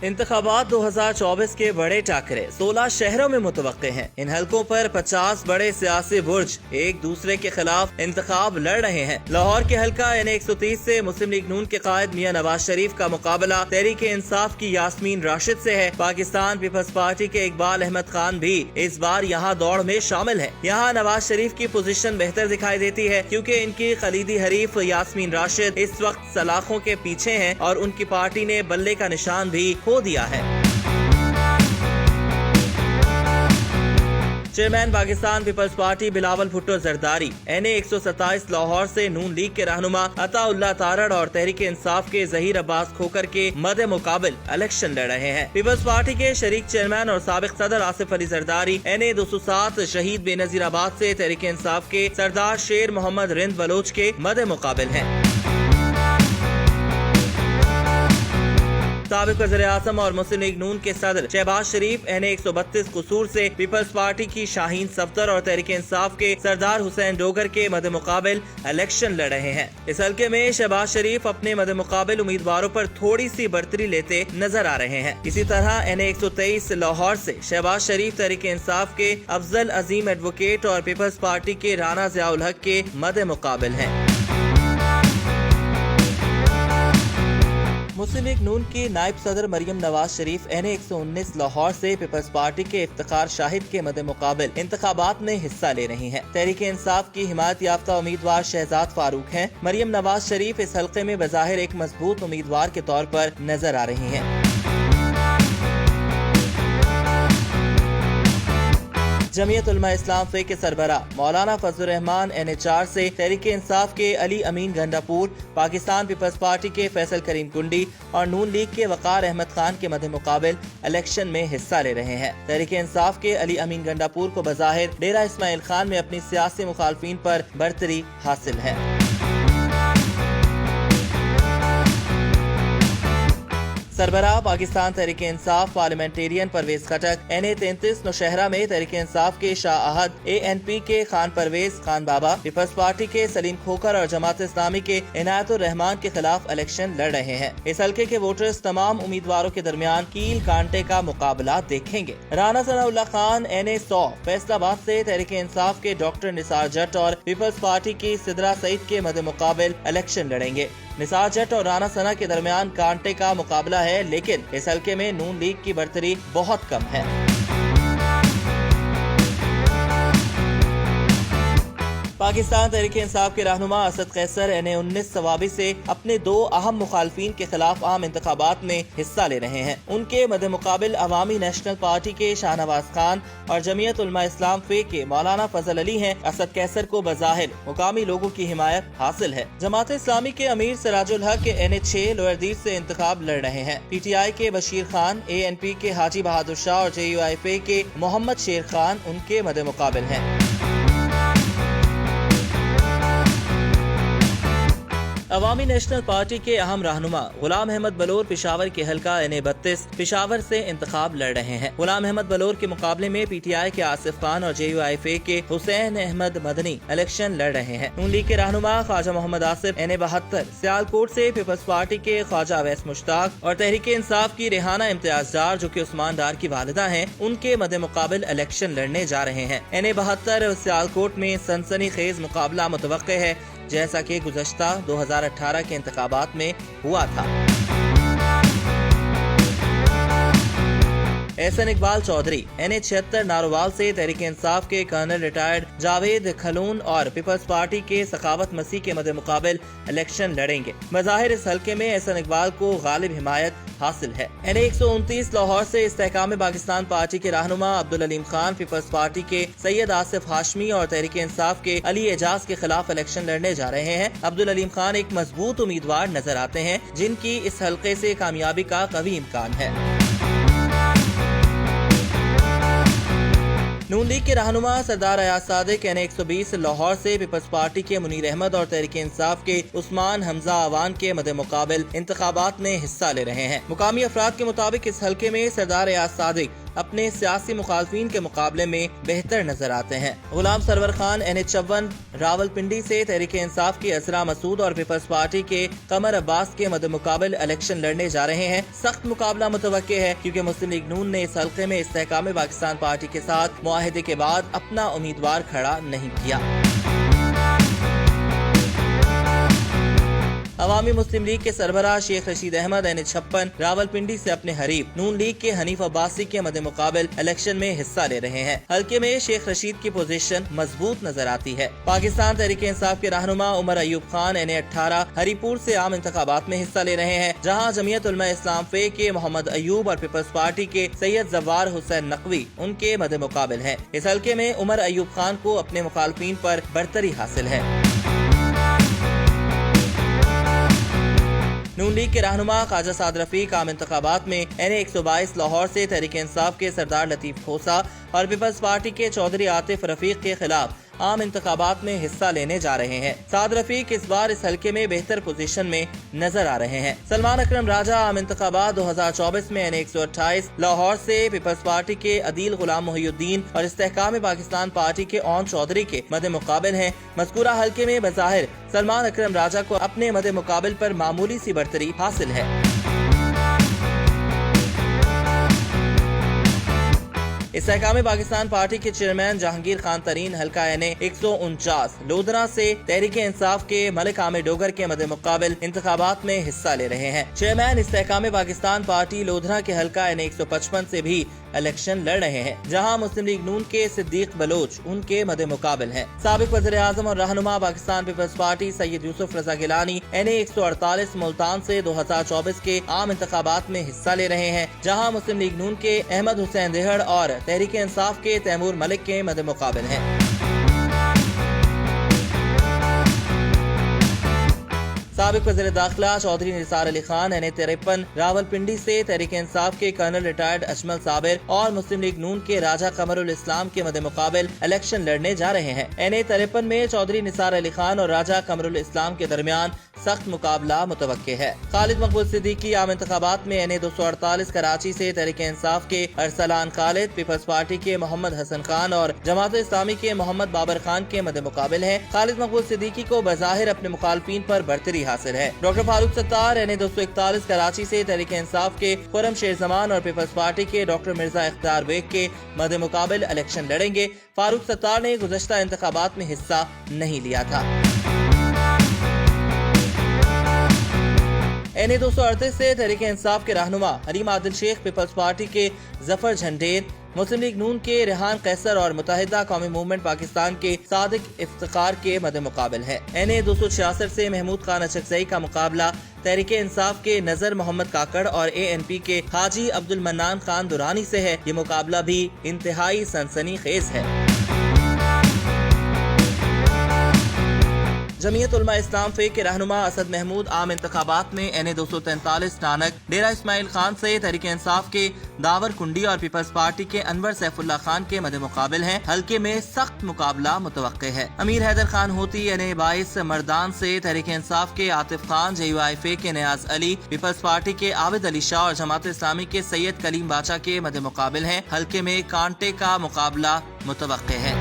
इंतखाबात 2024 के बड़े टाकरे 16 शहरों में मुतवक्के हैं। इन हलकों पर 50 बड़े सियासी बुर्ज एक दूसरे के खिलाफ इंतखाब लड़ रहे हैं। लाहौर के हलका NA-130 से मुस्लिम लीग नून के कायद मियां नवाज शरीफ का मुकाबला तहरीक इंसाफ की यास्मीन राशिद से है। पाकिस्तान पीपल्स पार्टी के इकबाल अहमद खान भी इस बार यहाँ दौड़ में शामिल है। यहाँ नवाज शरीफ की पोजीशन बेहतर दिखाई देती है क्योंकि इनकी खलीदी हरीफ यास्मीन राशिद इस वक्त सलाखों के पीछे हैं और उनकी पार्टी ने बल्ले का निशान भी खो दिया है। Chairman Pakistan Peoples Party Bilawal Bhutto Zardari NA-127 Lahore से नून लीग के रहनुमा अताउल्लाह तारड़ और तहरीक इंसाफ के जहीर अब्बास खोकर के मद मुकाबिल इलेक्शन लड़ रहे हैं। पीपल्स पार्टी के शरीक चेयरमैन और साबिक सदर आसिफ अली जरदारी NA-207 शहीद बेनजीराबाद से तहरीक इंसाफ के सरदार शेर मोहम्मद रिंद बलोच के मद मुकाबिल हैं। साबिक वज़ीर-ए-आज़म और मुस्लिम लीग नून के सदर शहबाज शरीफ NA-132 कसूर से पीपल्स पार्टी की शाहीन सफदर और तहरीक इंसाफ के सरदार हुसैन डोगर के मद मुकाबिल इलेक्शन लड़ रहे हैं। इस हल्के में शहबाज शरीफ अपने मद मुकाबिल उम्मीदवारों पर थोड़ी सी बढ़तरी लेते नजर आ रहे हैं। इसी तरह NA-123 लाहौर से शहबाज शरीफ तहरीक इंसाफ के अफजल अजीम एडवोकेट और पीपल्स पार्टी के राना ज़ियाउल हक के मद मुकाबिल हैं। मुस्लिम लीग नून की नायब सदर मरियम नवाज शरीफ NA-119 लाहौर से पीपल्स पार्टी के इफ्तिखार शाहिद के मद मुकाबिल इंतखाबात में हिस्सा ले रही हैं। तहरीक इंसाफ की हिमायत याफ्ता उम्मीदवार शहजाद फारूक हैं। मरियम नवाज शरीफ इस हल्के में बज़ाहिर एक मजबूत उम्मीदवार के तौर पर नजर आ रही हैं। जमीयत उलमा इस्लाम फे के सरबरा मौलाना फजलुर रहमान NA-4 से तहरीक इंसाफ के अली अमीन गंडापुर, पाकिस्तान पीपल्स पार्टी के फैसल करीम कुंडी और नून लीग के वकार अहमद खान के मध्य मुकाबिल इलेक्शन में हिस्सा ले रहे हैं। तहरीक इंसाफ के अली अमीन गंडापुर को बज़ाहिर डेरा इस्माइल खान में अपनी सियासी मुखालफिन पर बढ़तरी हासिल है। सरबराह पाकिस्तान तहरीक इंसाफ पार्लियामेंटेरियन परवेज खटक NA-33 नौशहरा में तहरीक इंसाफ के शाह अहद ANP के खान परवेज खान बाबा, पीपल्स पार्टी के सलीम खोकर और जमात इस्लामी के इनायतुर रहमान के खिलाफ इलेक्शन लड़ रहे हैं। इस हल्के के वोटर्स तमाम उम्मीदवारों के दरमियान कील कांटे का मुकाबला देखेंगे। राना सनाउल्लाह खान NA-100 फैसलाबाद से तहरीक इंसाफ के डॉक्टर निसार जट और पीपल्स पार्टी की सिदरा सईद के मध्य मुकाबिल इलेक्शन लड़ेंगे। निसार जट और राना सना के दरमियान कांटे का मुकाबला है, लेकिन इस हल्के में नून लीग की बढ़तरी बहुत कम है। पाकिस्तान तहरीक इंसाफ के रहनुमा असद कैसर NA-19 सवाबी से अपने दो अहम मुखालफिन के खिलाफ आम इंतखाबात में हिस्सा ले रहे हैं। उनके मध्य मुकाबिल अवामी नेशनल पार्टी के शाहनवाज खान और जमीयत उलमा इस्लाम फे के मौलाना फजल अली हैं। असद कैसर को बज़ाहिर मुकामी लोगों की हिमायत हासिल है। जमात इस्लामी के अमीर सिराजुल हक के NA-6 लोअर दीर से इंतखाब लड़ रहे हैं। PTI के बशीर खान, ANP के हाजी बहादुर शाह और JUIF के मोहम्मद शेर खान उनके मध्य मुकाबिल हैं। अवामी नेशनल पार्टी के अहम रहनुमा गुलाम अहमद बलोर पेशावर के हल्का NA-32 पेशावर से इंतखाब लड़ रहे हैं। गुलाम अहमद बलोर के मुकाबले में PTI के आसिफ खान और JUIF के हुसैन अहमद मदनी इलेक्शन लड़ रहे हैं। नून लीग के रहनुमा ख्वाजा मोहम्मद आसिफ NA-72 सियालकोट से पीपल्स पार्टी के ख्वाजा अवैस मुश्ताक और तहरीक इंसाफ की रेहाना इम्तियाज डार जो कि उस्मान डार की वालिदा हैं, उनके मध्य मुकाबिल इलेक्शन लड़ने जा रहे हैं। NA-72 सियालकोट में सनसनीखेज मुकाबला मुतवक्के है, जैसा कि गुज़श्ता 2018 के इंतखाबात में हुआ था। एहसन इकबाल चौधरी NA-76 नारोवाल से तहरीक इंसाफ के कर्नल रिटायर्ड जावेद खलून और पीपल्स पार्टी के सखावत मसीह के मध्य मुकाबिल इलेक्शन लड़ेंगे। मज़ाहिर इस हल्के में एहसन इकबाल को गालिब हिमायत हासिल है। NA-129 लाहौर से इस्तेहकाम पाकिस्तान पार्टी के रहनुमा अब्दुल अलीम खान पीपल्स पार्टी के सैयद आसिफ हाशमी और तहरीक इंसाफ के अली एजाज के खिलाफ इलेक्शन लड़ने जा रहे हैं। अब्दुल अलीम खान एक मजबूत उम्मीदवार नजर आते हैं, जिनकी इस हल्के से कामयाबी का कवी इम्कान है। नून लीग के रहनुमा सरदार अयाज सादिक NA-120 लाहौर से पीपल्स पार्टी के मुनीर अहमद और तहरीक इंसाफ के उस्मान हमजा अवान के मध्य मुकाबिल इंतखाबात में हिस्सा ले रहे हैं। मुकामी अफराद के मुताबिक इस हल्के में सरदार अयाज सादिक अपने सियासी मुखालफिन के मुकाबले में बेहतर नजर आते हैं। गुलाम सरवर खान NH-56 रावलपिंडी से तहरीक इंसाफ की असरा मसूद और पीपल्स पार्टी के कमर अब्बास के मद्देमुकाबिल इलेक्शन लड़ने जा रहे हैं। सख्त मुकाबला मुतवक्के है क्योंकि मुस्लिम लीग नून ने इस हल्के में इस्तेहकाम पाकिस्तान पार्टी के साथ मुआहदे के बाद अपना उम्मीदवार खड़ा नहीं किया। अवामी मुस्लिम लीग के सरबराह शेख रशीद अहमद NH-56 रावलपिंडी से अपने हरीफ नून लीग के हनीफ अब्बासी के मद्देमुकाबिल इलेक्शन में हिस्सा ले रहे हैं। हल्के में शेख रशीद की पोजीशन मजबूत नजर आती है। पाकिस्तान तहरीक इंसाफ के रहनुमा उमर अयूब खान NA-18 हरीपुर से आम इंतखाबात में हिस्सा ले रहे हैं, जहाँ जमीयत उलमा इस्लाम फे के मोहम्मद अयूब और पीपल्स पार्टी के सैयद जवार हुसैन नकवी उनके मद्देमुकाबिल हैं। इस हल्के में उमर अयूब खान को अपने मुखालफिन पर बरतरी हासिल है। नून लीग के रहनुमा ख्वाजा साद रफीक आम इंतखाबात में NA-122 लाहौर से तहरीक इंसाफ के सरदार लतीफ खोसा और पीपल्स पार्टी के चौधरी आतिफ रफीक के खिलाफ आम इंतखाबात में हिस्सा लेने जा रहे हैं। साद रफीक इस बार इस हल्के में बेहतर पोजीशन में नजर आ रहे हैं। सलमान अकरम राजा आम इंतखाबात 2024 में NA-128 लाहौर से पीपल्स पार्टी के अदील गुलाम मोहिउद्दीन और इस्तेहकाम पाकिस्तान पार्टी के ओन चौधरी के मद्दे मुकाबिल हैं। मज़कूरा हल्के में बज़ाहिर सलमान अकरम राजा को अपने मद्दे मुकाबिल पर मामूली सी बढ़तरी हासिल है। इस्तेहकाम पाकिस्तान पार्टी के चेयरमैन जहांगीर खान तरीन हल्का NA-149 लोधरा से तहरीक इंसाफ के मलिक आमिर डोगर के मद्दे मुकाबिल इंतखाबात में हिस्सा ले रहे हैं। चेयरमैन इस्तेहकाम पाकिस्तान पार्टी लोधरा के हल्का NA-155 से भी इलेक्शन लड़ रहे हैं, जहां मुस्लिम लीग नून के सिद्दीक बलोच उनके मद्दे मुकाबिल हैं। साबिक वज़ीर आज़म और रहनुमा पाकिस्तान पीपल्स पार्टी सैयद यूसुफ रजा गिलानी NA-148 मुल्तान से 2024 के आम इंतखाबात में हिस्सा ले रहे हैं, जहां मुस्लिम लीग नून के अहमद हुसैन देहड़ और तहरीक इंसाफ के तैमूर मलिक के मद्दे मुकाबिल हैं। साबिक वज़ीर दाखिला चौधरी निसार अली खान NA-53 रावलपिंडी से तहरीक इंसाफ के कर्नल रिटायर्ड अजमल साबिर और मुस्लिम लीग नून के राजा कमरुल इस्लाम के मद्दे मुकाबिल इलेक्शन लड़ने जा रहे हैं। NA-53 में चौधरी निसार अली खान और राजा कमरुल इस्लाम के दरमियान सख्त मुकाबला मुतवक्के है। खालिद मकबूल सिद्दीकी आम इंतखाबात में NA-248 कराची से तहरीक इंसाफ के अरसलान खालिद, पीपल्स पार्टी के मोहम्मद हसन खान और जमात इस्लामी के मोहम्मद बाबर खान के मद्दे मुकाबिल हैं। खालिद मकबूल सिद्दीकी को बज़ाहिर अपने मुखालफिन पर बरतरी हासिल है। डॉक्टर फारूक सत्तार NA-241 कराची से तहरीक इंसाफ के खुरम शेर जमान और पीपल्स पार्टी के डॉक्टर मिर्जा इख्तियार बेग के मद्दे मुकाबिल इलेक्शन लड़ेंगे। फारूक सत्तार ने गुज़श्ता इंतखाबात में हिस्सा नहीं लिया था। NA-238 से तहरीक इंसाफ के रहनुमा हरीम आदिल शेख, पीपल्स पार्टी के जफर झंडेर, मुस्लिम लीग नून के रेहान कैसर और मुत्तहिदा कौमी मूवमेंट पाकिस्तान के सादिक इफ्तिखार के मद्दे मुकाबिल है। NA-266 से महमूद खान अचकज़ई का मुकाबला तहरीक इंसाफ के नजर मोहम्मद काकड़ और ANP के हाजी अब्दुल मन्नान खान दुरानी से है। ये मुकाबला भी इंतहाई सनसनीखेज है। जमीयत उलमा इस्लाम फे के रहनुमा असद महमूद आम इंतखाबात में NA-243 नानक डेरा इस्माइल खान से तहरीक इंसाफ के दावर कुंडी और पीपल्स पार्टी के अनवर सैफुल्ला खान के मद्दे मुकाबिल हैं। हल्के में सख्त मुकाबला मुतवक्के है। अमीर हैदर खान होती NA-22 मर्दान से तहरीक इंसाफ के आतिफ खान, JUI के नियाज अली, पीपल्स पार्टी के आबिद अली शाह और जमात इस्लामी के सैयद कलीम बाचा के मद्दे मुकाबिल हैं। हल्के में कांटे का मुकाबला मुतवक्के है।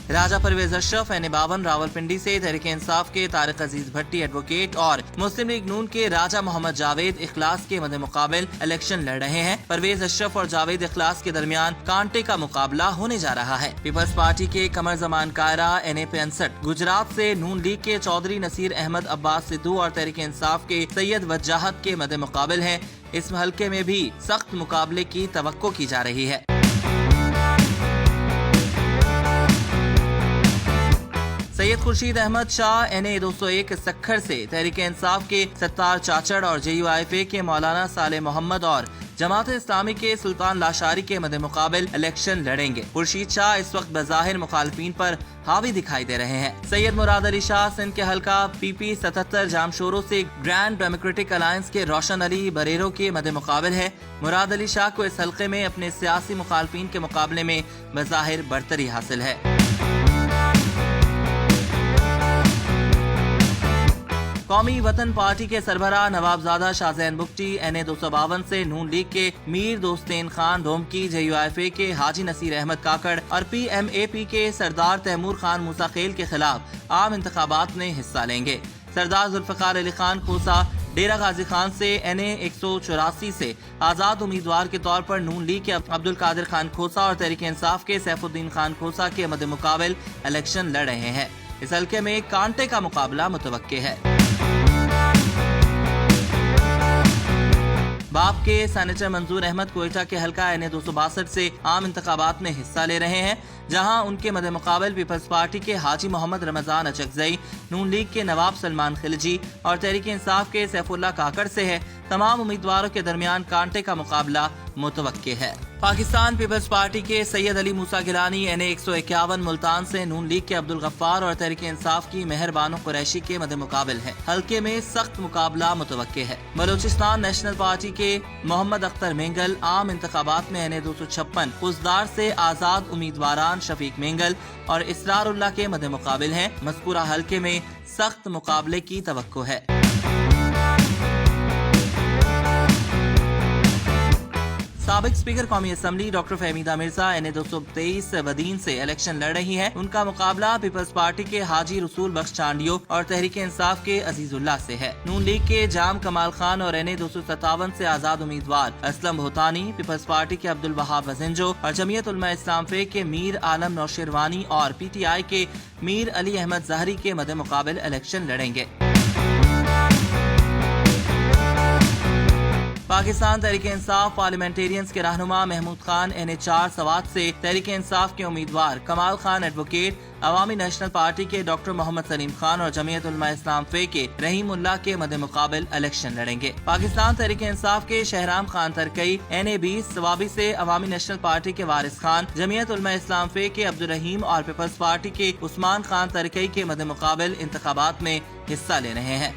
राजा परवेज अशरफ NA-52 रावलपिंडी से तहरीक इंसाफ के तारिक अजीज भट्टी एडवोकेट और मुस्लिम लीग नून के राजा मोहम्मद जावेद इखलास के मद्दे मुकाबिल इलेक्शन लड़ रहे हैं। परवेज अशरफ और जावेद इखलास के दरमियान कांटे का मुकाबला होने जा रहा है। पीपल्स पार्टी के कमर जमान कायरा NA-65 गुजरात से नून लीग के चौधरी नसीर अहमद अब्बास सिद्धू और तहरीक इंसाफ के सैयद वजाहत के मद्दे मुकाबिल हैं। इस हल्के में भी सख्त मुकाबले की तवक्को की जा रही है। सैयद खुर्शीद अहमद शाह NA-201 सक्खर से तहरीक इंसाफ के सत्तार चाचड़ और JUI के मौलाना साले मोहम्मद और जमात इस्लामी के सुल्तान लाशारी के मद्दे मुकाबिल इलेक्शन लड़ेंगे। खुर्शीद शाह इस वक्त बज़ाहिर मुखालफिन पर हावी दिखाई दे रहे हैं। सैयद मुराद अली शाह सिंध के हल्का PP 77 जामशोरों से ग्रैंड डेमोक्रेटिक अलायंस के रोशन अली बरेरो के मद्दे मुकाबिल है। मुराद अली शाह को इस हल्के में अपने सियासी मुखालफिन के मुकाबले में बज़ाहिर बरतरी हासिल है। कौमी वतन पार्टी के सरबराह नवाबजादा शाहजैन बुगटी NA 252 से नून लीग के मीर दोस्तेन खान धोमकी, JUIFA के हाजी नसीर अहमद काकड़ और PMAP के सरदार तैमूर खान मूसाखेल के खिलाफ आम इंतखाबात में हिस्सा लेंगे। सरदार जुल्फकार अली खान खोसा डेरा गाजी खान से NA 184 से आजाद उम्मीदवार के तौर पर नून लीग के अब्दुल कादिर खान खोसा और तहरीक इंसाफ के सैफुद्दीन खान खोसा के मद्दे मुकाबिल इलेक्शन लड़ रहे हैं। इस हल्के में कांटे का मुकाबला मुतवक्के है। बाप के सेनेटर मंजूर अहमद कोयटा के हल्का NA 262 से आम इंतखाबात में हिस्सा ले रहे हैं, जहां उनके मद्दे मुकाबल पीपल्स पार्टी के हाजी मोहम्मद रमजान अचकजई, नून लीग के नवाब सलमान खिलजी और तहरीक इंसाफ के सैफुल्लाह काकड़ से है। तमाम उम्मीदवारों के दरमियान कांटे का मुकाबला मुतवक्के है। पाकिस्तान पीपल्स पार्टी के सैयद अली मूसा गिलानी NA 151 मुल्तान से नून लीग के अब्दुल गफ्फार और तहरीक इंसाफ की मेहर बानो कुरैशी के मद्दे मुकाबल है। हल्के में सख्त मुकाबला मुतवक्के है। बलोचिस्तान नेशनल पार्टी के मोहम्मद अख्तर मेंगल आम इंतखाबात में NA 256 कुजदार से आजाद उम्मीदवारान शफीक मेंगल और इसरारुल्लाह के मद्दे मुकाबिल हैं। मज़कूरा हल्के में सख्त मुकाबले की तवक्को है। साबिक स्पीकर कौमी assembly doctor Fahmida Mirza NA 223 वदीन से इलेक्शन लड़ रही हैं। उनका मुकाबला पीपल्स पार्टी के हाजी रसूल बख्श चांडियो और तहरीक इंसाफ के अजीजुल्लाह से है। नून लीग के जाम कमाल खान और NA 257 से आजाद उम्मीदवार असलम भोतानी, पीपल्स पार्टी के अब्दुल वहाब वजिंजो और जमीयत उलमा इस्लाम फे के मीर आलम नौशेरवानी और PTI के मीर अली अहमद जहरी के मद्दे मुकाबिल इलेक्शन लड़ेंगे। पाकिस्तान तहरीक इंसाफ पार्लियामेंटेरियंस के रहनुमा महमूद खान NA 4 सवात से तहरीक इंसाफ के उम्मीदवार कमाल खान एडवोकेट, अवामी नेशनल पार्टी के डॉक्टर मोहम्मद सलीम खान और जमीयत उलमा इस्लाम फे के रहीम उल्लाह के मद्दे मुकाबिल इलेक्शन लड़ेंगे। पाकिस्तान तहरीक इंसाफ के शहराम खान तरकई NA 20 सवाबी से अवामी नेशनल पार्टी के वारिस खान, जमीयत उलमा इस्लाम फे के अब्दुल रहीम और पीपल्स पार्टी के उस्मान खान तरकई के मद्दे मुकाबिल इंतखाबात में हिस्सा ले रहे हैं।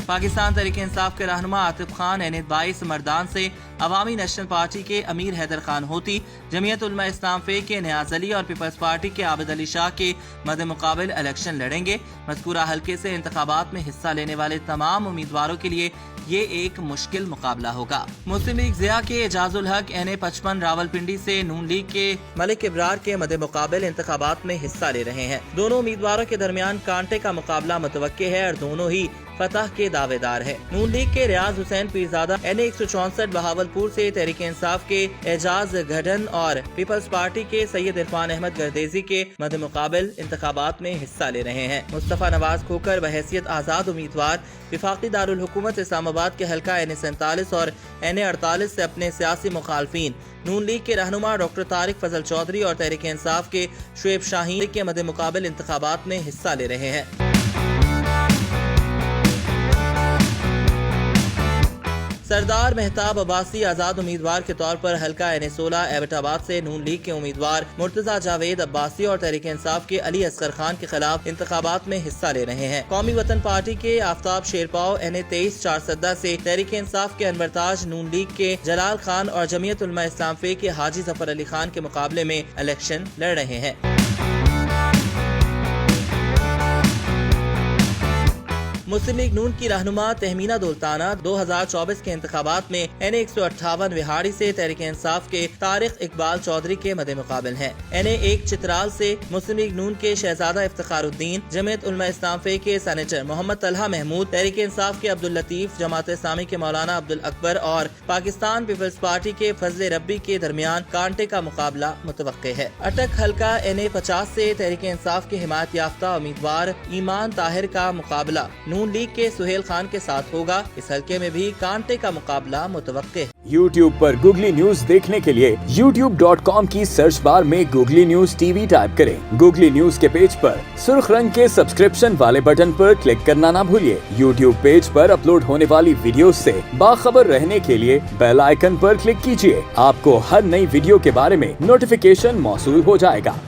पाकिस्तान तहरीक इंसाफ के रहनुमा आतिफ खान NA 22 मर्दान से अवामी नेशनल पार्टी के अमीर हैदर खान होती, जमीयत उलमा इस्लाम फे के नियाज अली और पीपल्स पार्टी के आबिद अली शाह के मद्दे मुकाबिल इलेक्शन लड़ेंगे। मज़कूरा हल्के से इंतखाबात में हिस्सा लेने वाले तमाम उम्मीदवारों के लिए ये एक मुश्किल मुकाबला होगा। मुस्लिम लीग ज़िया के एजाजुल हक NA 55 रावलपिंडी से नून लीग के मलिक इब्रार के मद्दे मुकाबिल इंतखाबात में हिस्सा ले रहे हैं। दोनों उम्मीदवारों के दरमियान कांटे का मुकाबला मुतवक्के है और दोनों ही फतह के दावेदार है। नून लीग के रियाज हुसैन पीरजादा NA 164 बहावलपुर से तहरीक इंसाफ के एजाज गढ़न और पीपल्स पार्टी के सैयद इरफान अहमद गर्देजी के मद्दे मुकाबिल इंतखाबात में हिस्सा ले रहे हैं। मुस्तफा नवाज खोकर बहैसियत आजाद उम्मीदवार विफाकी दारुल हुकूमत इस्लामाबाद के हल्का NA 47 और NA 48 से अपने सियासी मुखालफिन नून लीग के रहनुमा डॉक्टर तारिक फजल चौधरी और तहरीक इंसाफ के शुएब शाहीन के मद्दे मुकाबिल इंतखाबात में हिस्सा ले रहे हैं। सरदार मेहताब अब्बासी आजाद उम्मीदवार के तौर पर हल्का NA 16 एबटाबाद से नून लीग के उम्मीदवार मुर्तजा जावेद अब्बासी और तहरीक इंसाफ के अली असगर खान के खिलाफ इंतखाबात में हिस्सा ले रहे हैं। कौमी वतन पार्टी के आफ्ताब शेरपाव NA 23 चारसद्दा से तहरीक इंसाफ के अनवर ताज, नून लीग के जलाल खान और जमीयत उलमा इस्लाम फे के हाजी जफर अली खान के मुकाबले में इलेक्शन लड़ रहे हैं। मुस्लिम लीग नून की रहनुमा तहमीना दुल्ताना 2024 के इंतखाबात में NA 158 विहाड़ी से तहरीक इंसाफ के तारिक इकबाल चौधरी के मद्दे मुकाबिल हैं। NA 1 चित्राल से मुस्लिम लीग नून के शहजादा इफ्तिखारुद्दीन, जमीयत उलमा इस्लाम फे के सेनेटर मोहम्मद तलहा महमूद, तहरीक इंसाफ के अब्दुल लतीफ, जमात इस्लामी के मौलाना अब्दुल अकबर और पाकिस्तान पीपल्स पार्टी के फजल रब्बी के दरमियान कांटे का मुकाबला मुतवक्के है। अटक हल्का NA 50 से तहरीक इंसाफ के हिमायत याफ्ता उम्मीदवार ईमान ताहिर का मुकाबला नून लीग के सुहेल खान के साथ होगा। इस हल्के में भी कांटे का मुकाबला मुतवक्के है। YouTube पर गूगली न्यूज देखने के लिए youtube.com की सर्च बार में गूगली न्यूज TV टाइप करें। गूगली न्यूज के पेज पर सुर्ख रंग के सब्सक्रिप्शन वाले बटन पर क्लिक करना ना भूलिए। YouTube पेज पर अपलोड होने वाली वीडियोस से बाखबर रहने के लिए बेल आइकन पर क्लिक कीजिए। आपको हर नई वीडियो के बारे में नोटिफिकेशन मौसूल हो जाएगा।